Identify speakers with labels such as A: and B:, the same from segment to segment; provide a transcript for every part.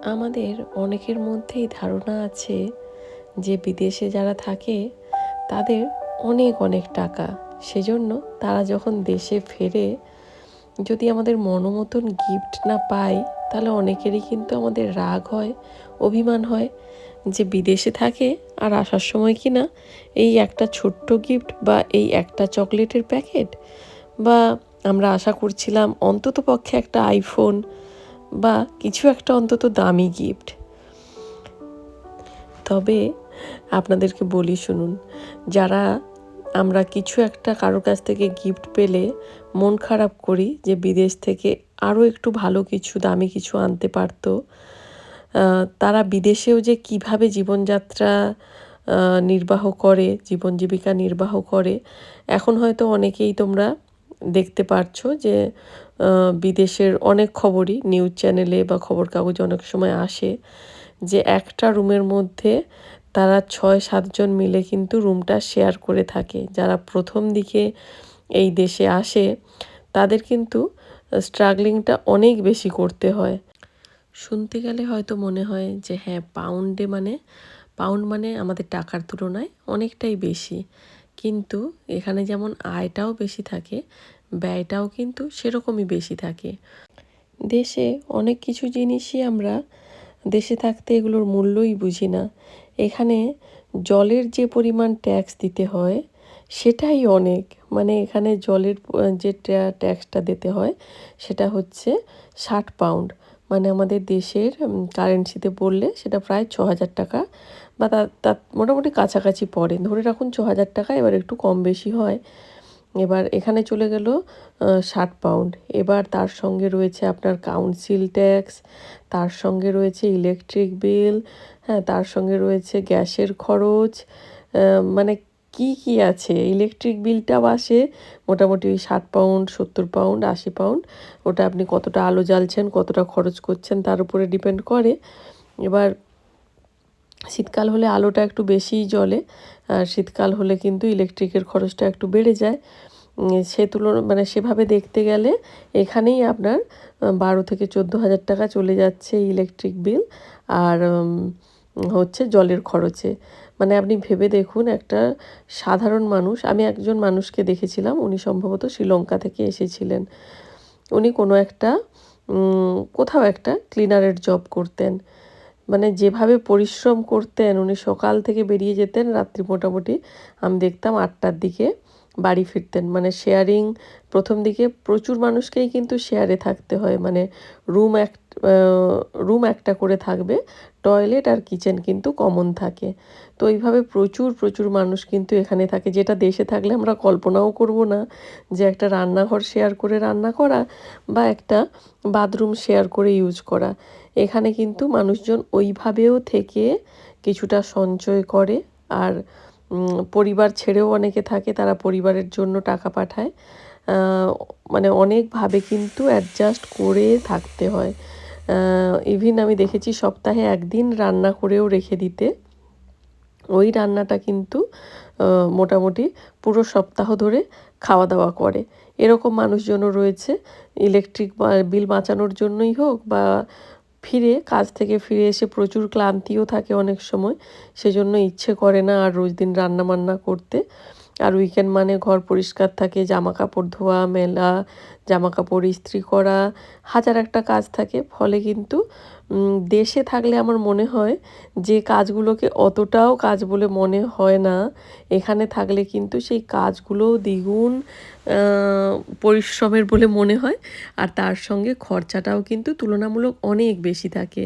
A: আমাদের অনেকের মধ্যেই ধারণা আছে যে বিদেশে যারা থাকে তাদের অনেক অনেক টাকা, সেজন্য তারা যখন দেশে ফেরে যদি আমাদের মনোমতন গিফট না পাই তাহলে অনেকেরই কিন্তু আমাদের রাগ হয়, অভিমান হয় যে বিদেশে থাকে আর আসার সময় কি না এই একটা ছোট্ট গিফট বা এই একটা চকলেটের প্যাকেট, বা আমরা আশা করছিলাম অন্তত পক্ষে একটা আইফোন বা কিছু একটা অন্তত দামি গিফট। তবে আপনাদেরকে বলি শুনুন, যারা আমরা কিছু একটা কারোর কাছ থেকে গিফট পেলে মন খারাপ করি যে বিদেশ থেকে আরও একটু ভালো কিছু দামি কিছু আনতে পারতো, তারা বিদেশেও যে কিভাবে জীবনযাত্রা নির্বাহ করে, জীবন জীবিকা নির্বাহ করে, এখন হয়তো অনেকেই তোমরা দেখতে পারছো যে বিদেশের অনেক খবরই নিউজ চ্যানেলে বা খবর কাগজে অনেক সময় আসে যে একটা রুমের মধ্যে তারা ৬-৭ জন মিলে কিন্তু রুমটা শেয়ার করে থাকে। যারা প্রথম দিকে এই দেশে আসে তাদের কিন্তু স্ট্রাগলিংটা অনেক বেশি করতে হয়। শুনতে গেলে হয়তো মনে হয় যে হ্যাঁ, পাউন্ড মানে আমাদের টাকার তুলনায় অনেকটাই বেশি, কিন্তু এখানে যেমন আয়টাও বেশি থাকে, ব্যয়টাও কিন্তু সেরকমই বেশি থাকে। দেশে অনেক কিছু জিনিসই আমরা দেশে থাকতে এগুলোর মূল্যই বুঝি না। এখানে জলের যে পরিমাণ ট্যাক্স দিতে হয় সেটাই অনেক। মানে এখানে জলের যে ট্যাক্সটা দিতে হয় সেটা হচ্ছে 60 পাউন্ড। মানে আমাদের দেশের কারেন্সিতে বললে সেটা প্রায় ৬,০০০ টাকা, বা তার মোটামুটি কাছাকাছি পড়ে। ধরে রাখুন ৬,০০০ টাকা, এবার একটু কম বেশি হয়। এবার এখানে চলে গেল 60 পাউন্ড। এবার তার সঙ্গে রয়েছে আপনার কাউন্সিল ট্যাক্স, তার সঙ্গে রয়েছে ইলেকট্রিক বিল, হ্যাঁ, তার সঙ্গে রয়েছে গ্যাসের খরচ, মানে কি আছে, ইলেকট্রিক বিলটাও আসে মোটামুটি ওই 60 পাউন্ড, 70 পাউন্ড, 80 পাউন্ড। ওটা আপনি কতটা আলো জ্বালছেন, কতটা খরচ করছেন তার উপরে ডিপেন্ড করে। এবার শীতকাল হলে আলোটা একটু বেশিই জ্বলে, আর শীতকাল হলে কিন্তু ইলেকট্রিকের খরচটা একটু বেড়ে যায়। সে মানে সেভাবে দেখতে গেলে এখানেই আপনার 12,000 থেকে 14,000 টাকা চলে যাচ্ছে ইলেকট্রিক বিল আর হচ্ছে জলের খরচে। মানে আপনি ভেবে দেখুন, একটা সাধারণ মানুষ, আমি একজন মানুষকে দেখেছিলাম, উনি সম্ভবত শ্রীলঙ্কা থেকে এসেছিলেন। উনি কোনো একটা কোথাও একটা ক্লিনারের জব করতেন। মানে যেভাবে পরিশ্রম করতেন, উনি সকাল থেকে বেরিয়ে যেতেন, রাত্রি মোটামুটি আমি দেখতাম 8টার দিকে বাড়ি ফিরতেন। মানে শেয়ারিং, প্রথম দিকে প্রচুর মানুষকেই কিন্তু শেয়ারে থাকতে হয়। মানে রুম এক রুম একটা করে থাকবে, টয়লেট আর কিচেন কিন্তু কমন থাকে। তো এইভাবে প্রচুর প্রচুর মানুষ কিন্তু এখানে থাকে, যেটা দেশে থাকলে আমরা কল্পনাও করব না যে একটা রান্নাঘর শেয়ার করে রান্না করা বা একটা বাথরুম শেয়ার করে ইউজ করা। এখানে কিন্তু মানুষজন ওইভাবেও থেকে কিছুটা সঞ্চয় করে, আর পরিবার ছেড়েও অনেকে থাকে, তারা পরিবারের জন্য টাকা পাঠায়। মানে অনেকভাবে কিন্তু অ্যাডজাস্ট করে থাকতে হয়। ইভিন আমি দেখেছি সপ্তাহে একদিন রান্না করেও রেখে দিতে। ওই রান্নাটা কিন্তু মোটামুটি পুরো সপ্তাহ ধরে খাওয়া দাওয়া করে। এরকম মানুষজনও রয়েছে। ইলেকট্রিক বিল বাঁচানোর জন্যই হোক, বা কাজ থেকে ফিরে এসে প্রচুর ক্লান্তিও থাকে অনেক সময়, সেজন্য ইচ্ছে করে না আর রোজ দিন রান্না-বান্না করতে। আর উইকেন্ড মানে ঘর পরিষ্কার থাকে, জামাকাপড় ধোয়া, মেলা, জামাকাপড় ইস্ত্রি করা, হাজার একটা কাজ থাকে। ফলে কিন্তু দেশে থাকলে আমার মনে হয় যে কাজগুলোকে অতটাও কাজ বলে মনে হয় না, এখানে থাকলে কিন্তু সেই কাজগুলোও দ্বিগুণ পরিশ্রমের বলে মনে হয়। আর তার সঙ্গে খরচাটাও কিন্তু তুলনামূলক অনেক বেশি থাকে।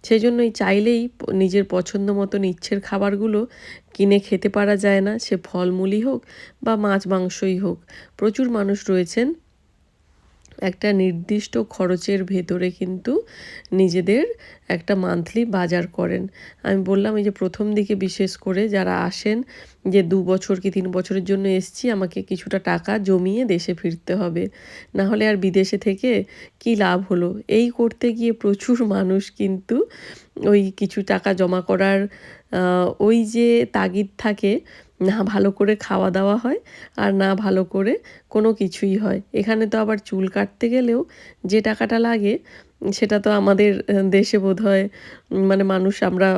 A: সেজন্যই চাইলেই নিজের পছন্দ মতন ইচ্ছের খাবারগুলো কিনে খেতে পারা যায় না, সে ফলমূলই হোক বা মাছ মাংসই হোক। প্রচুর মানুষ রয়েছেন একটা নির্দিষ্ট খরচের ভেতরে কিন্তু নিজেদের একটা মান্থলি বাজার করেন। আমি বললাম এই যে প্রথম দিকে বিশেষ করে যারা আসেন, যে 2 বছর কি 3 বছরের জন্য এসছি, আমাকে কিছুটা টাকা জমিয়ে দেশে ফিরতে হবে, না হলে আর বিদেশে থেকে কি লাভ হলো। এই করতে গিয়ে প্রচুর মানুষ কিন্তু ওই কিছু টাকা জমা করার ওই যে তাগিদ থাকে, না ভালো করে খাওয়া দাওয়া হয় আর না ভালো করে কোনো কিছুই হয়। এখানে তো আবার চুল কাটতে গেলেও যে টাকাটা লাগে সেটা তো আমাদের দেশে বোধহয় মানে মানুষ আমরা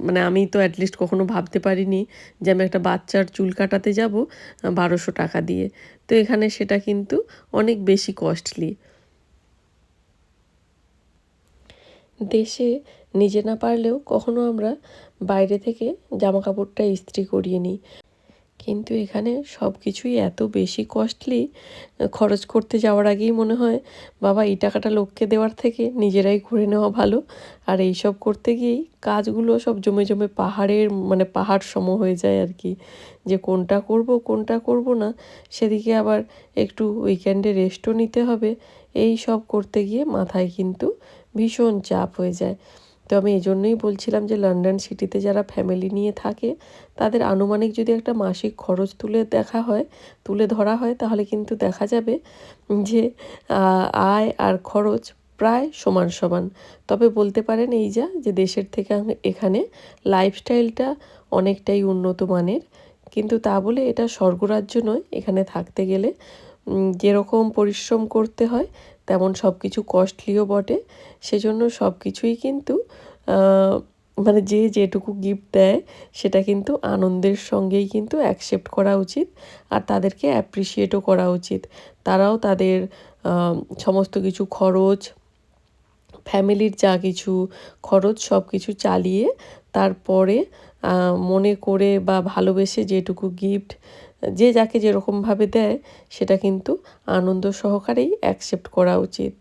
A: মানে আমি তো অ্যাটলিস্ট কখনো ভাবতে পারিনি যে আমি একটা বাচ্চার চুল কাটাতে যাব ১২০০ টাকা দিয়ে। তো এখানে সেটা কিন্তু অনেক বেশি কস্টলি। দেশে নিজে না পারলেও কখনো আমরা বাইরে থেকে জামাকাপড়টা ইস্ত্রি করিয়ে নিই। কিন্তু এখানে সব কিছুই এত বেশি কস্টলি, খরচ করতে যাওয়ার আগেই মনে হয় বাবা এই টাকাটা লোককে দেওয়ার থেকে নিজেরাই করে নেওয়া ভালো। আর এইসব করতে গিয়েই কাজগুলো সব জমে জমে পাহাড়ের মানে পাহাড় সম হয়ে যায় আর কি, যে কোনটা করব কোনটা করব না। সেদিকে আবার একটু উইকেন্ডে রেস্টও নিতে হবে, এই সব করতে গিয়ে মাথায় কিন্তু ভীষণ চাপ হয়ে যায়। তো আমি এজন্যই বলছিলাম যে লন্ডন সিটিতে যারা ফ্যামিলি নিয়ে থাকে তাদের আনুমানিক যদি একটা মাসিক খরচ তুলে ধরা হয় তাহলে কিন্তু দেখা যাবে যে আয় আর খরচ প্রায় সমান সমান। তবে বলতে পারেন এই যে দেশের থেকে এখানে লাইফস্টাইলটা অনেকটাই উন্নত মানের, কিন্তু তা বলে এটা স্বর্গরাজ্য নয়। এখানে থাকতে গেলে যেরকম পরিশ্রম করতে হয় তেমন সব কিছু কস্টলিও বটে। সেজন্য সব কিছুই কিন্তু মানে যে যেটুকু গিফট দেয় সেটা কিন্তু আনন্দের সঙ্গেই কিন্তু অ্যাকসেপ্ট করা উচিত, আর তাদেরকে অ্যাপ্রিসিয়েটও করা উচিত। তারাও তাদের সমস্ত কিছু খরচ, ফ্যামিলির যা কিছু খরচ সব কিছু চালিয়ে তারপরে মনে করে বা ভালোবেসে যেটুকু গিফট যে যাকে যেরকমভাবে দেয় সেটা কিন্তু আনন্দ সহকারেই অ্যাকসেপ্ট করা উচিত।